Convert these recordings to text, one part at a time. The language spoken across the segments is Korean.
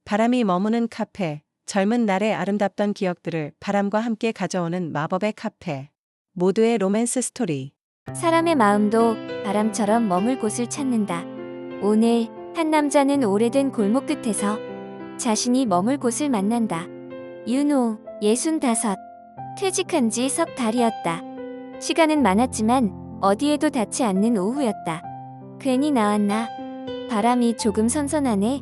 바람이 머무는 카페, 젊은 날의 아름답던 기억들을 바람과 함께 가져오는 마법의 카페. 모두의 로맨스 스토리. 사람의 마음도 바람처럼 머물 곳을 찾는다. 오늘 한 남자는 오래된 골목 끝에서 자신이 머물 곳을 만난다. 윤호, 65. 퇴직한 지 석 달이었다. 시간은 많았지만 어디에도 닿지 않는 오후였다. 괜히 나왔나? 바람이 조금 선선하네.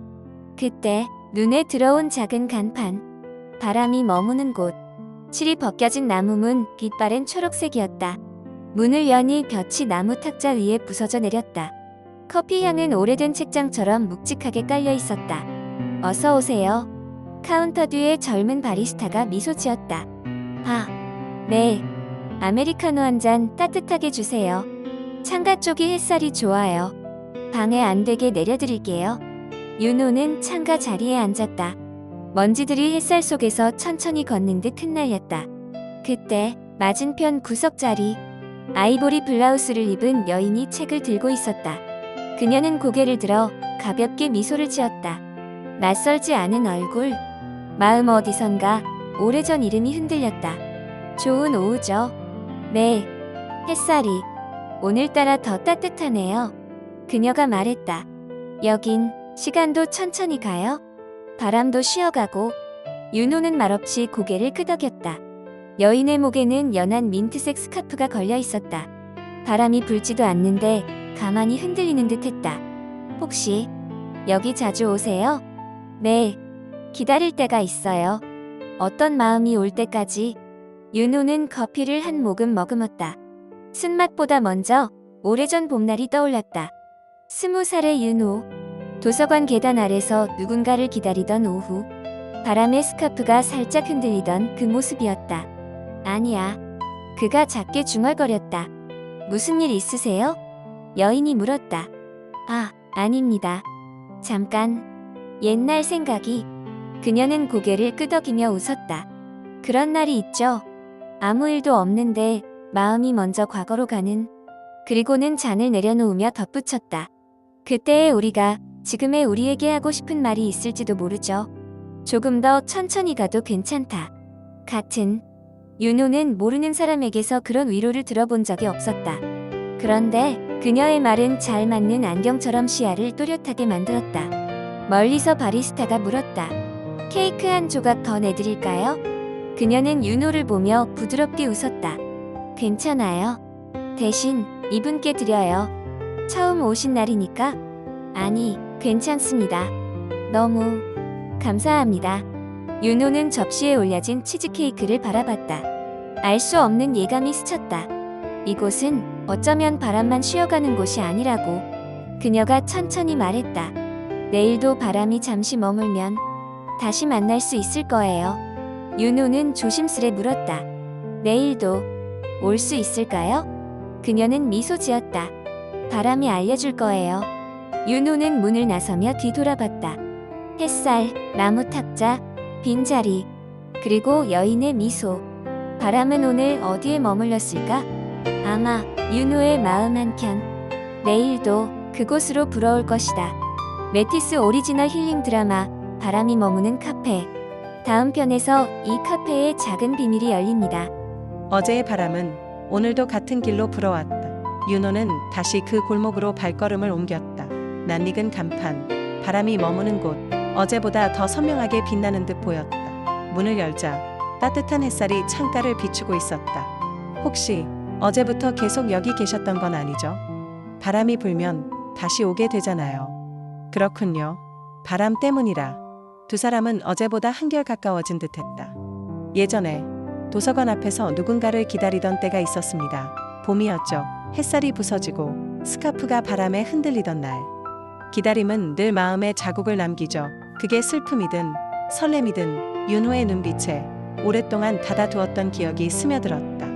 그때 눈에 들어온 작은 간판. 바람이 머무는 곳. 실이 벗겨진 나무문 빛바랜 초록색이었다. 문을 여니 볕이 나무 탁자 위에 부서져 내렸다. 커피 향은 오래된 책장처럼 묵직하게 깔려 있었다. 어서 오세요. 카운터 뒤에 젊은 바리스타가 미소 지었다. 아, 네. 아메리카노 한 잔 따뜻하게 주세요. 창가 쪽이 햇살이 좋아요. 방해 안 되게 내려드릴게요. 윤호는 창가 자리에 앉았다. 먼지들이 햇살 속에서 천천히 걷는 듯 흩날렸다. 그때 맞은편 구석 자리. 아이보리 블라우스를 입은 여인이 책을 들고 있었다. 그녀는 고개를 들어 가볍게 미소를 지었다. 낯설지 않은 얼굴. 마음 어디선가 오래전 이름이 흔들렸다. 좋은 오후죠. 네. 햇살이 오늘따라 더 따뜻하네요. 그녀가 말했다. 여긴 시간도 천천히 가요. 바람도 쉬어가고. 윤호는 말없이 고개를 끄덕였다. 여인의 목에는 연한 민트색 스카프가 걸려 있었다. 바람이 불지도 않는데 가만히 흔들리는 듯 했다. 혹시 여기 자주 오세요? 네. 기다릴 때가 있어요. 어떤 마음이 올 때까지. 윤호는 커피를 한 모금 머금었다. 쓴맛보다 먼저 오래전 봄날이 떠올랐다. 20살의 윤호. 도서관 계단 아래서 누군가를 기다리던 오후. 바람의 스카프가 살짝 흔들리던 그 모습이었다. 아니야. 그가 작게 중얼거렸다. 무슨 일 있으세요? 여인이 물었다. 아, 아닙니다. 잠깐. 옛날 생각이. 그녀는 고개를 끄덕이며 웃었다. 그런 날이 있죠. 아무 일도 없는데 마음이 먼저 과거로 가는. 그리고는 잔을 내려놓으며 덧붙였다. 그때의 우리가 지금의 우리에게 하고 싶은 말이 있을지도 모르죠. 조금 더 천천히 가도 괜찮다. 같은. 윤호는 모르는 사람에게서 그런 위로를 들어본 적이 없었다. 그런데 그녀의 말은 잘 맞는 안경처럼 시야를 또렷하게 만들었다. 멀리서 바리스타가 물었다. 케이크 한 조각 더 내드릴까요? 그녀는 윤호를 보며 부드럽게 웃었다. 괜찮아요. 대신 이분께 드려요. 처음 오신 날이니까. 아니, 괜찮습니다. 너무 감사합니다. 윤호는 접시에 올려진 치즈케이크를 바라봤다. 알 수 없는 예감이 스쳤다. 이곳은 어쩌면 바람만 쉬어가는 곳이 아니라고. 그녀가 천천히 말했다. 내일도 바람이 잠시 머물면 다시 만날 수 있을 거예요. 윤호는 조심스레 물었다. 내일도 올 수 있을까요? 그녀는 미소 지었다. 바람이 알려줄 거예요. 윤호는 문을 나서며 뒤돌아봤다. 햇살, 나무 탁자, 빈자리, 그리고 여인의 미소. 바람은 오늘 어디에 머물렀을까? 아마 윤호의 마음 한켠. 내일도 그곳으로 불어올 것이다. 메티스 오리지널 힐링 드라마 바람이 머무는 카페. 다음 편에서 이 카페의 작은 비밀이 열립니다. 어제의 바람은 오늘도 같은 길로 불어왔다. 윤호는 다시 그 골목으로 발걸음을 옮겼다. 낯익은 간판, 바람이 머무는 곳. 어제보다 더 선명하게 빛나는 듯 보였다. 문을 열자 따뜻한 햇살이 창가를 비추고 있었다. 혹시 어제부터 계속 여기 계셨던 건 아니죠? 바람이 불면 다시 오게 되잖아요. 그렇군요. 바람 때문이라. 두 사람은 어제보다 한결 가까워진 듯했다. 예전에 도서관 앞에서 누군가를 기다리던 때가 있었습니다. 봄이었죠. 햇살이 부서지고 스카프가 바람에 흔들리던 날. 기다림은 늘 마음에 자국을 남기죠. 그게 슬픔이든 설렘이든 윤호의 눈빛에 오랫동안 닫아두었던 기억이 스며들었다.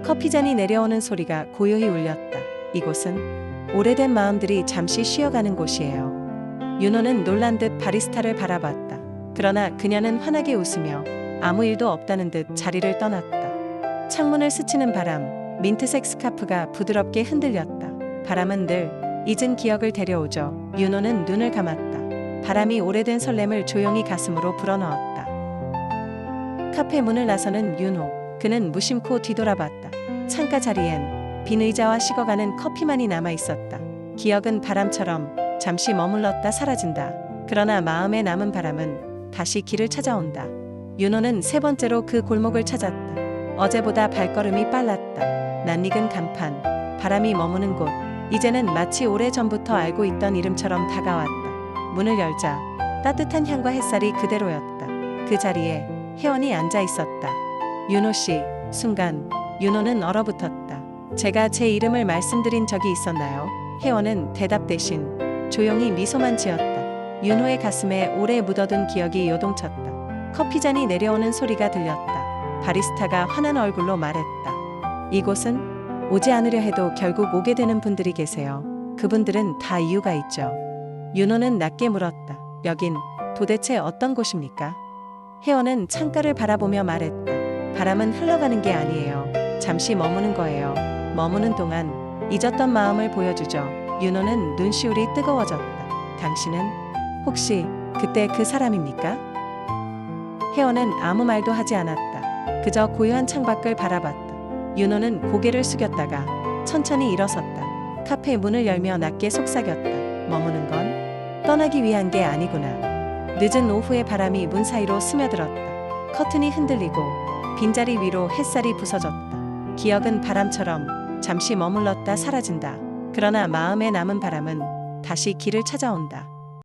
커피잔이 내려오는 소리가 고요히 울렸다. 이곳은 오래된 마음들이 잠시 쉬어가는 곳이에요. 윤호는 놀란 듯 바리스타를 바라봤다. 그러나 그녀는 환하게 웃으며 아무 일도 없다는 듯 자리를 떠났다. 창문을 스치는 바람, 민트색 스카프가 부드럽게 흔들렸다. 바람은 늘 잊은 기억을 데려오죠. 윤호는 눈을 감았다. 바람이 오래된 설렘을 조용히 가슴으로 불어넣었다. 카페 문을 나서는 윤호. 그는 무심코 뒤돌아봤다. 창가 자리엔 빈 의자와 식어가는 커피만이 남아 있었다. 기억은 바람처럼 잠시 머물렀다 사라진다. 그러나 마음에 남은 바람은 다시 길을 찾아온다. 윤호는 세 번째로 그 골목을 찾았다. 어제보다 발걸음이 빨랐다. 낯익은 간판, 바람이 머무는 곳. 이제는 마치 오래전부터 알고 있던 이름처럼 다가왔다. 문을 열자 따뜻한 향과 햇살이 그대로였다. 그 자리에 혜원이 앉아 있었다. 윤호 씨. 순간 윤호는 얼어붙었다. 제가 제 이름을 말씀드린 적이 있었나요? 혜원은 대답 대신 조용히 미소만 지었다. 윤호의 가슴에 오래 묻어둔 기억이 요동쳤다. 커피잔이 내려오는 소리가 들렸다. 바리스타가 환한 얼굴로 말했다. 이곳은 오지 않으려 해도 결국 오게 되는 분들이 계세요. 그분들은 다 이유가 있죠. 윤호는 낮게 물었다. 여긴 도대체 어떤 곳입니까? 혜원은 창가를 바라보며 말했다. 바람은 흘러가는 게 아니에요. 잠시 머무는 거예요. 머무는 동안 잊었던 마음을 보여주죠. 윤호는 눈시울이 뜨거워졌다. 당신은 혹시 그때 그 사람입니까? 혜원은 아무 말도 하지 않았다. 그저 고요한 창밖을 바라봤다. 윤호는 고개를 숙였다가 천천히 일어섰다. 카페 문을 열며 낮게 속삭였다. 머무는 건 떠나기 위한 게 아니구나. 늦은 오후의 바람이 문 사이로 스며들었다. 커튼이 흔들리고 빈자리 위로 햇살이 부서졌다. 기억은 바람처럼 잠시 머물렀다 사라진다. 그러나 마음에 남은 바람은 다시 길을 찾아온다.